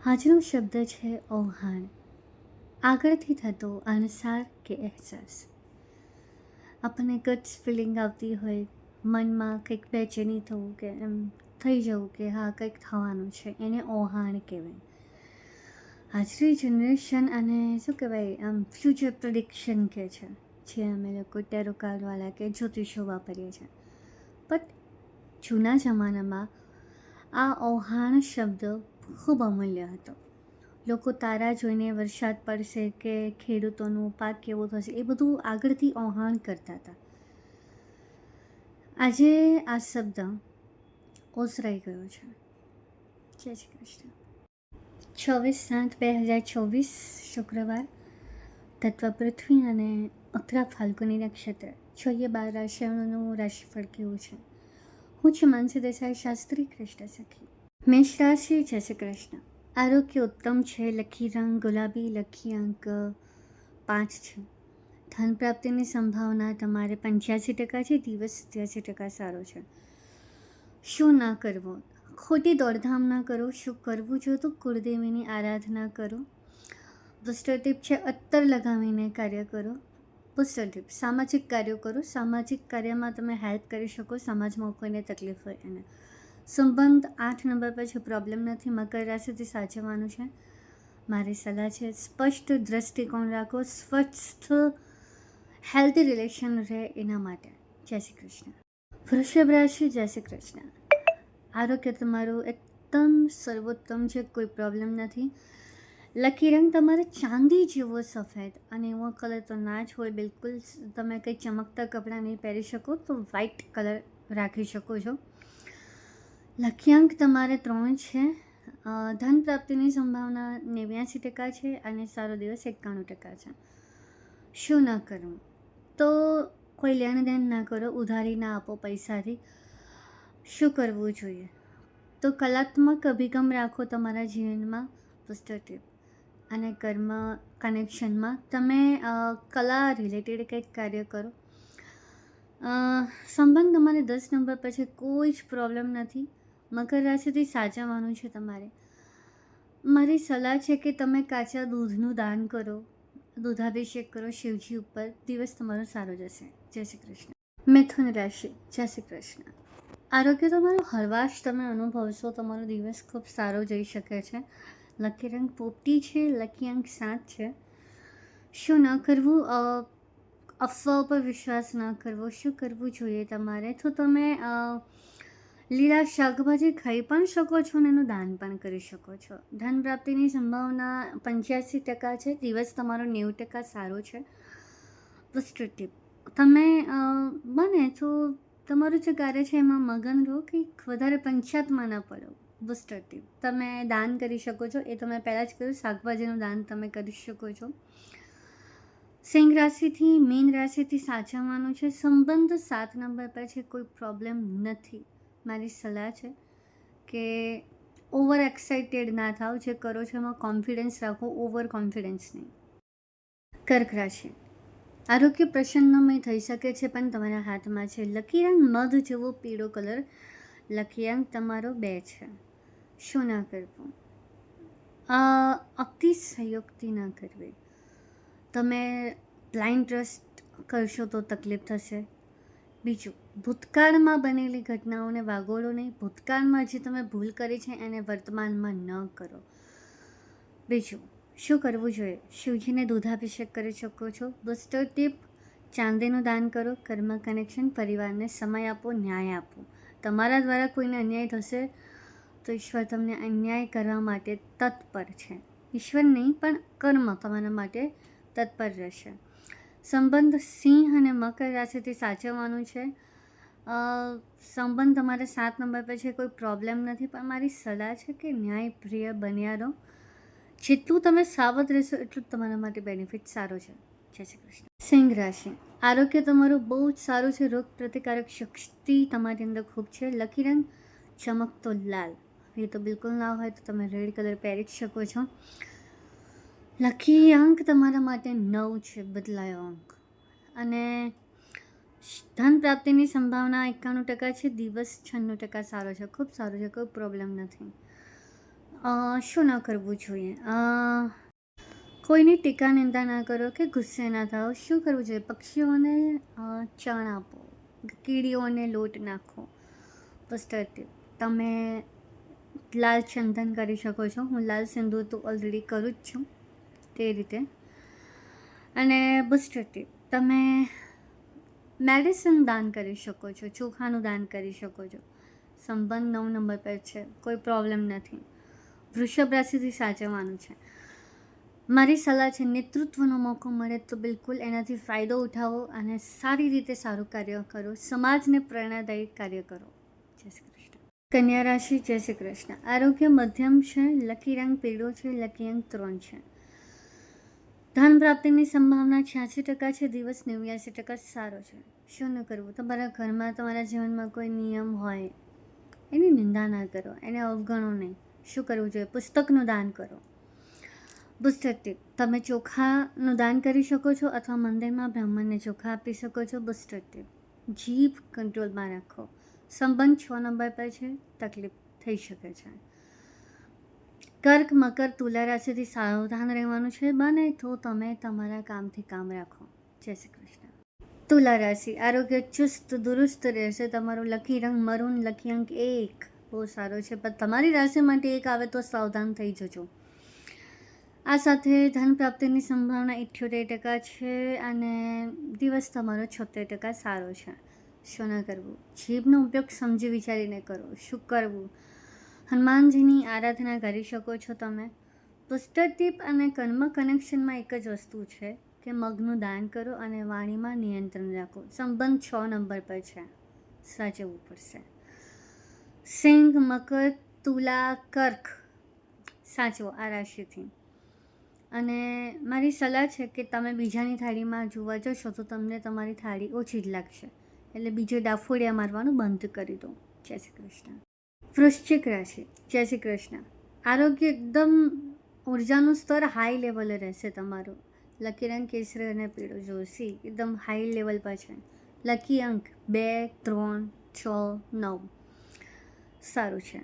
આજનો શબ્દ છે ઓહાણ. આગળથી થતો અણસાર કે અહેસાસ. આપણને ગટ્સ ફિલિંગ આવતી હોય, મનમાં કંઈક બેચેની થવું કે એમ થઈ જવું કે હા કંઈક થવાનું છે, એને ઓહાણ કહેવાય. આજની જનરેશન અને શું કહેવાય આમ ફ્યુચર પ્રિડિક્શન કહે છે, જે અમે લોકો ટેરો કાર્ડવાળા કે જ્યોતિષો વાપરીએ છીએ. બટ જૂના જમાનામાં આ ઓહાણ શબ્દ ખૂબ અમૂલ્ય હતો. લોકો તારા જોઈને વરસાદ પડશે કે ખેડૂતોનું પાક કેવો થશે એ બધું આગળથી ઓહાણ કરતા હતા. આજે આ શબ્દ ઓસરાઈ ગયો છે. જય શ્રી કૃષ્ણ. 24/7/2024 શુક્રવાર, તત્વ પૃથ્વી અને ઉત્તરા ફાલ્ગુની નક્ષત્ર. જોઈએ 12 રાશિઓનું રાશિફળ કેવું છે. હું છું માનસી દેસાઈ, શાસ્ત્રી કૃષ્ણ સખી. મેષ રાશિ. જય શ્રી કૃષ્ણ. આરોગ્ય ઉત્તમ છે. લકી રંગ ગુલાબી. લકી અંક 5 છે. ધન પ્રાપ્તિની સંભાવના તમારે 85% છે. દિવસ 87% સારો છે. શું ના કરવું? ખોટી દોડધામ ના કરો. શું કરવું જોઈએ તો કુળદેવીની આરાધના કરો. બુસ્ટર ટીપ છે અત્તર લગાવીને કાર્ય કરો. બુસ્ટર ટીપ સામાજિક કાર્યો કરો. સામાજિક કાર્યમાં તમે હેલ્પ કરી શકો. સમાજમાં કોઈને તકલીફ હોય એને. સંબંધ 8 નંબર પર છે. પ્રોબ્લેમ નથી. મકર રાશિથી સાચવવાનું છે. મારી સલાહ છે સ્પષ્ટ દ્રષ્ટિકોણ રાખો. સ્વસ્થ હેલ્ધી રિલેશન રહે એના માટે. જય શ્રી કૃષ્ણ. વૃષભ રાશિ. જય શ્રી કૃષ્ણ. આરોગ્ય તમારું એકદમ સર્વોત્તમ છે. કોઈ પ્રોબ્લેમ નથી. લકી રંગ તમારે ચાંદી જેવો સફેદ, અને એવો કલર તો ના જ હોય બિલકુલ. તમે કંઈ ચમકતા કપડાં નહીં પહેરી શકો તો વ્હાઇટ કલર રાખી શકો છો. લકી અંક તમારે 3 છે. ધન પ્રાપ્તિની સંભાવના 89% છે અને સારો દિવસ 91% છે. શું ના કરવું? તો કોઈ લેણ દેણ ના કરો. ઉધારી ના આપો પૈસાથી. શું કરવું જોઈએ? તો કલાત્મક અભિગમ રાખો તમારા જીવનમાં. બુસ્ટર ટીપ અને કર્મ કનેક્શનમાં તમે કલા રિલેટેડ કંઈક કાર્ય કરો. સંબંધ તમારે 10 નંબર પર છે. કોઈ જ પ્રોબ્લેમ નથી. મકર રાશિથી સાચવવાનું છે તમારે. મારી સલાહ છે કે તમે કાચા દૂધનું દાન કરો. દૂધાભિષેક કરો શિવજી ઉપર. દિવસ તમારો સારો જશે. જય શ્રી કૃષ્ણ. મિથુન રાશિ. જય શ્રી કૃષ્ણ. આરોગ્ય તમારું હળવાશ તમે અનુભવશો. તમારો દિવસ ખૂબ સારો જઈ શકે છે. લકી રંગ પોપટી છે. લકી અંક 7 છે. શું ન કરવું? અફવાઓ પર વિશ્વાસ ન કરવો. શું કરવું જોઈએ તમારે? તો તમે લીલા શાકભાજી ખાઈ પણ શકો છો અને એનું દાન પણ કરી શકો છો. ધન પ્રાપ્તિની સંભાવના 85% છે. દિવસ તમારો 90% સારો છે. બુસ્ટર ટીપ તમે બને તો તમારું જે કાર્ય છે એમાં મગન રહો, કંઈક વધારે પંચાયતમાં ન પડો. બુસ્ટર ટીપ તમે દાન કરી શકો છો. એ તમે પહેલાં જ કહ્યું, શાકભાજીનું દાન તમે કરી શકો છો. સિંહ રાશિથી મીન રાશિથી સાચવવાનું છે. સંબંધ 7 નંબર પર છે. કોઈ પ્રોબ્લેમ નથી. મારી સલાહ છે કે ઓવર એક્સાઇટેડ ના થાવ. જે કરો છો એમાં કોન્ફિડન્સ રાખો, ઓવર કોન્ફિડન્સ નહીં. કર્ક રાશિ. આરોગ્ય પ્રસન્નમય થઈ શકે છે પણ તમારા હાથમાં છે. લકી રંગ મધ જેવો પીળો કલર. લકી અંક તમારો 2 છે. શું ના કરવું? અતિશયોક્તિ ના કરવી. તમે બ્લાઇન્ડ ટ્રસ્ટ કરશો તો તકલીફ થશે. બીજું, ભૂતકાળમાં બનેલી ઘટનાઓને વાગોળો નહીં. ભૂતકાળમાં જે તમે ભૂલ કરી છે એને વર્તમાનમાં ન કરો. બીજું, શું કરવું જોઈએ? શિવજીને દૂધાભિષેક કરી શકો છો. બુસ્ટર ટીપ ચાંદીનું દાન કરો. કર્મ કનેક્શન પરિવારને સમય આપો, ન્યાય આપો. તમારા દ્વારા કોઈને અન્યાય થશે તો ઈશ્વર તમને અન્યાય કરવા માટે તત્પર છે. ઈશ્વર નહીં પણ કર્મ તમારા માટે તત્પર રહેશે. સંબંધ સિંહ અને મકર રાશિથી સાચવવાનું છે. સંબંધ તમારે 7 નંબર પર છે. કોઈ પ્રોબ્લેમ નથી પણ મારી સલાહ છે કે ન્યાયપ્રિય બન્યા રહો. જેટલું તમે સાવધ રહેશો એટલું જ તમારા માટે બેનિફિટ સારો છે. જય શ્રી કૃષ્ણ. સિંહ રાશિ. આરોગ્ય તમારું બહુ જ સારું છે. રોગ પ્રતિકારક શક્તિ તમારી અંદર ખૂબ છે. લકી રંગ ચમકતો લાલ. એ તો બિલકુલ ના હોય તો તમે રેડ કલર પહેરી જ શકો છો. લકી અંક તમારા માટે 9 છે. બદલાયો અંક. અને ધન પ્રાપ્તિની સંભાવના 91% છે. દિવસ 96% સારો છે. ખૂબ સારો છે. કોઈ પ્રોબ્લેમ નથી. શું ન કરવું જોઈએ? કોઈની ટીકા નિંદા ના કરો કે ગુસ્સે ના થાઓ. શું કરવું જોઈએ? પક્ષીઓને ચણ આપો, કીડીઓને લોટ નાખો. બસ્ટર ટીપ, તમે લાલ ચંદન કરી શકો છો. હું લાલ સિંદૂર તો ઓલરેડી કરું જ છું તે રીતે. અને બુસ્ટર ટીપ, તમે મેડિસિન દાન કરી શકો છો, ચોખાનું દાન કરી શકો છો. સંબંધ 9 નંબર પર છે, કોઈ પ્રોબ્લેમ નથી. વૃષભ રાશિથી સાચવવાનું છે. મારી સલાહ છે, નેતૃત્વનો મોકો મળે તો બિલકુલ એનાથી ફાયદો ઉઠાવો અને સારી રીતે સારું કાર્ય કરો. સમાજને પ્રેરણાદાયી કાર્ય કરો. જય શ્રી કૃષ્ણ. કન્યા રાશિ, જય શ્રી કૃષ્ણ. આરોગ્ય મધ્યમ છે. લકી રંગ પીળો છે. લકી અંક 3 છે. ધન પ્રાપ્તિની સંભાવના 86% છે. દિવસ 89% સારો છે. શું ન કરવું? તમારા ઘરમાં, તમારા જીવનમાં કોઈ નિયમ હોય એની નિંદા ના કરો, એને અવગણો નહીં. શું કરવું જોઈએ? પુસ્તકનું દાન કરો. બુસ્ટર ટીપ, તમે ચોખાનું દાન કરી શકો છો અથવા મંદિરમાં બ્રાહ્મણને ચોખા આપી શકો છો. બુસ્ટર ટીપ, જીભ કંટ્રોલમાં રાખો. સંબંધ 6 નંબર પર છે, તકલીફ થઈ શકે છે. કર્ક, મકર, તુલા રાશિથી સાવધાન રહેવાનું છે. બને તો તમે તમારા કામથી કામ રાખો. જય શ્રી કૃષ્ણ. તુલા રાશિ, આરોગ્ય ચુસ્ત દુરુસ્ત રહેશે. તમારું લકી રંગ મરૂન, લકી અંક 1 બહુ સારો છે. પણ તમારી રાશિ માટે 1 આવે તો સાવધાન થઈ જજો. આ સાથે ધન પ્રાપ્તિની સંભાવના 78% છે અને દિવસ તમારો 76% સારો છે. શું ન કરવું? જીભનો ઉપયોગ સમજી વિચારીને કરો. શું કરવું? હનુમાનજીની આરાધના કરી શકો છો તમે. બુસ્ટર ટીપ અને કર્મ કનેક્શનમાં એક જ વસ્તુ છે કે મગનું દાન કરો અને વાણીમાં નિયંત્રણ રાખો. સંબંધ 6 નંબર પર છે, સાચવવું પડશે. સિંહ, મકર, તુલા, કર્ક સાચવો આ રાશિથી. અને મારી સલાહ છે કે તમે બીજાની થાળીમાં જોવા જશો તો તમને તમારી થાળી ઓછી જ લાગશે. એટલે બીજે ડાફોડિયા મારવાનું બંધ કરી દો. જય શ્રી કૃષ્ણ. વૃશ્ચિક રાશિ, જય શ્રી કૃષ્ણ. આરોગ્ય એકદમ ઉર્જાનું સ્તર હાઈ લેવલે રહેશે તમારું. લકી રંગ કેસરી અને પીળો જોશી એકદમ હાઈ લેવલ પર છે. લકી અંક 2, 3, 6, 9 સારું છે.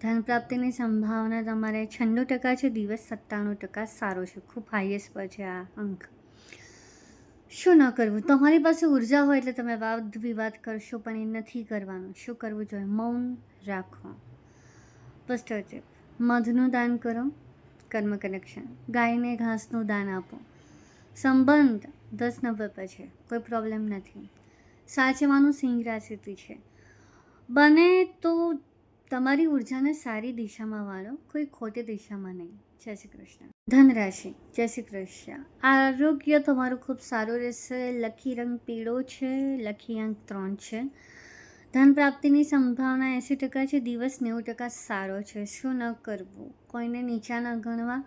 ધન પ્રાપ્તિની સંભાવના તમારે 96% છે. દિવસ 97% સારો છે. ખૂબ હાઈએસ્ટ પર છે આ અંક. શું ન કરવું? તમારી પાસે ઉર્જા હોય એટલે તમે વાદ વિવાદ કરશો, પણ એ નથી કરવાનું. શું કરવું જોઈએ? મૌન રાખો. બસ્ટર ટીપ, મધનું દાન કરો. કર્મ કનેક્શન, ગાયને ઘાસનું દાન આપો. સંબંધ 10 નંબર પર છે, કોઈ પ્રોબ્લેમ નથી. સાચવવાનું સિંહ રાશિથી છે. બને તો તમારી ઉર્જાને સારી દિશામાં વાળો, કોઈ ખોટી દિશામાં નહીં. જય શ્રી કૃષ્ણ. ધન રાશિ, જય શ્રી કૃષ્ણ. આરોગ્ય તમારું ખૂબ સારું રહેશે. લકી રંગ પીળો છે. લકી અંક 3 છે. ધન પ્રાપ્તિની સંભાવના 80% છે. દિવસ 90% સારો છે. શું ન કરવું? કોઈને નીચા ન ગણવા.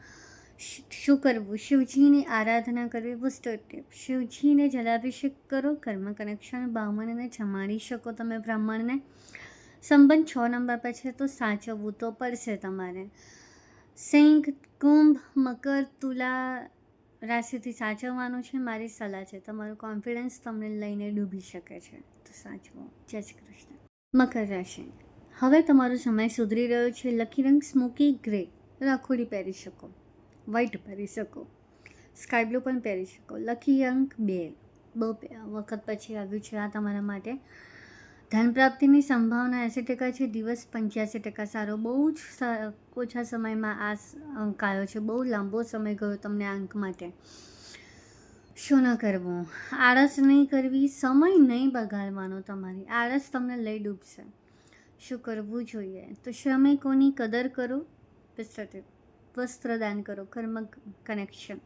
શું કરવું? શિવજીની આરાધના કરવી. બુસ્ટર ટીપ, શિવજીને જલાભિષેક કરો. કર્મ કનેક્શન, બ્રાહ્મણને જમાડી શકો તમે બ્રાહ્મણને. સંબંધ 6 નંબર પર છે તો સાચવવું તો પડશે તમારે. સિંહ, કુંભ, મકર, તુલા રાશિથી સાચવવાનું છે. મારી સલાહ છે, તમારું કોન્ફિડન્સ તમને લઈને ડૂબી શકે છે તો સાચવો. જય શ્રી કૃષ્ણ. મકર રાશિ, હવે તમારો સમય સુધરી રહ્યો છે. લકી રંગ સ્મોકી ગ્રે, રાખોડી પહેરી શકો, વ્હાઈટ પહેરી શકો, સ્કાય બ્લુ પણ પહેરી શકો. લકી અંક 2 બહુ વખત પછી આવ્યું છે આ તમારા માટે. ધન પ્રાપ્તિની સંભાવના 80% છે. દિવસ 85% સારો. બહુ જ ઓછા સમયમાં આ અંક આવ્યો છે. બહુ લાંબો સમય ગયો તમને આ અંક માટે. શું ન કરવું? આળસ નહીં કરવી, સમય નહીં બગાડવાનો તમારી. આળસ તમને લઈ ડૂબશે. શું કરવું જોઈએ? તો શ્રમિકોની કદર કરો. વસ્ત્રદાન કરો. કર્મ કનેક્શન,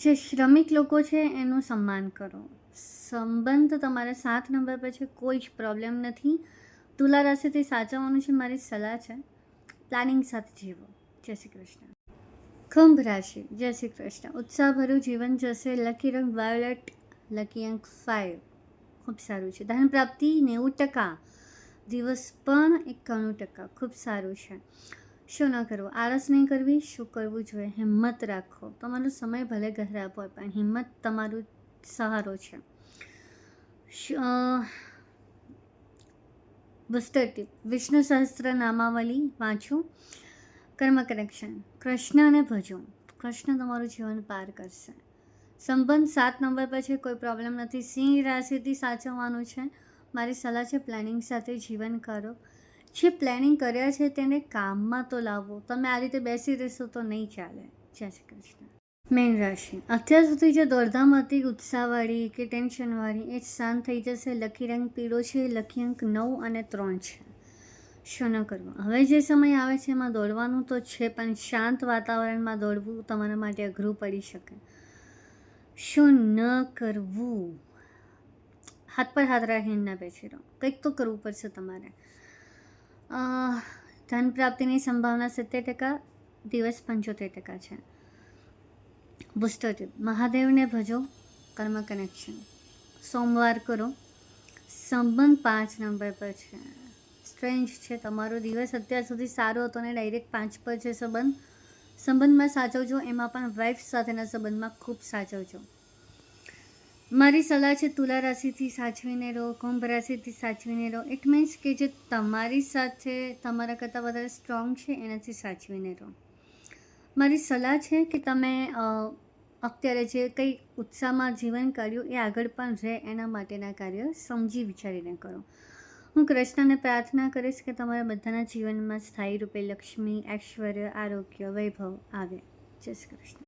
જે શ્રમિક લોકો છે એનું સન્માન કરો. સંબંધ તમારે 7 નંબર પર છે, કોઈ જ પ્રોબ્લેમ નથી. તુલા રાશિથી સાચવવાનું છે. મારી સલાહ છે, પ્લાનિંગ સાથે જીવો. જય શ્રી કૃષ્ણ. કુંભ રાશિ, જય શ્રી કૃષ્ણ. ઉત્સાહભર્યું જીવન જશે. લકી રંગ વાયોલેટ, લકી અંક 5 ખૂબ સારું છે. ધન પ્રાપ્તિ 90%, દિવસ પણ 91%, ખૂબ સારું છે. શું ન કરવું? આળસ નહીં કરવી. શું કરવું જોઈએ? હિંમત રાખો. તમારો સમય ભલે ખરાબ હોય પણ હિંમત તમારું સહારો છે. બુસ્ટર ટીપ, વિષ્ણુ સહસ્ત્ર નામાવલી વાંચો. કર્મ કનેક્શન, કૃષ્ણને ભજો, કૃષ્ણ તમારું જીવન પાર કરશે. સંબંધ 7 નંબર પર છે, કોઈ પ્રોબ્લેમ નથી. સિંહ રાશિથી સાચવવાનું છે. મારી સલાહ છે પ્લાનિંગ સાથે જીવન કરો. જે પ્લાનિંગ કર્યા છે તેને કામમાં તો લાવો. તમે આ રીતે બેસી રહેશો તો નહીં ચાલે. જય શ્રી કૃષ્ણ. મેન રાશિ, અત્યાર સુધી જે દોડધામ હતી ઉત્સાહવાળી કે ટેન્શનવાળી, એ જ શાંત થઈ જશે. લકી રંગ પીળો છે, લકી અંક 9 અને 3 છે. શું ન કરવું? હવે જે સમય આવે છે એમાં દોડવાનું તો છે, પણ શાંત વાતાવરણમાં દોડવું તમારા માટે અઘરું પડી શકે. શું ન કરવું? હાથ પર હાથ રાખીને ના બેસી રહો, કંઈક તો કરવું પડશે તમારે. ધન પ્રાપ્તિની સંભાવના 70%, દિવસ 75% છે. બુસ્ટર ટીપ, મહાદેવને ભજો, કર્મ કનેક્શન, સોમવાર કરો. સંબંધ 5 નંબર પર છે. સ્ટ્રેન્જ છે, તમારો દિવસ અત્યાર સુધી સારો હતો ને ડાયરેક્ટ 5 પર છે. સંબંધમાં સાચવજો, એમાં પણ વાઇફ સાથેના સંબંધમાં ખૂબ સાચવજો. મારી સલાહ છે તુલા રાશિથી સાચવીને રહો, કુંભ રાશિથી સાચવીને રહો. ઇટ મીન્સ કે જે તમારી સાથે તમારા કરતાં વધારે સ્ટ્રોંગ છે એનાથી સાચવીને રહો. મારી સલાહ છે કે તમે અત્યારે જે કંઈ ઉત્સાહમાં જીવન કાઢ્યું એ આગળ પણ રહે, એના માટેના કાર્ય સમજી વિચારીને કરો. હું કૃષ્ણને પ્રાર્થના કરીશ કે તમારા બધાના જીવનમાં સ્થાયી રૂપે લક્ષ્મી, ઐશ્વર્ય, આરોગ્ય, વૈભવ આવે. જય શ્રી કૃષ્ણ.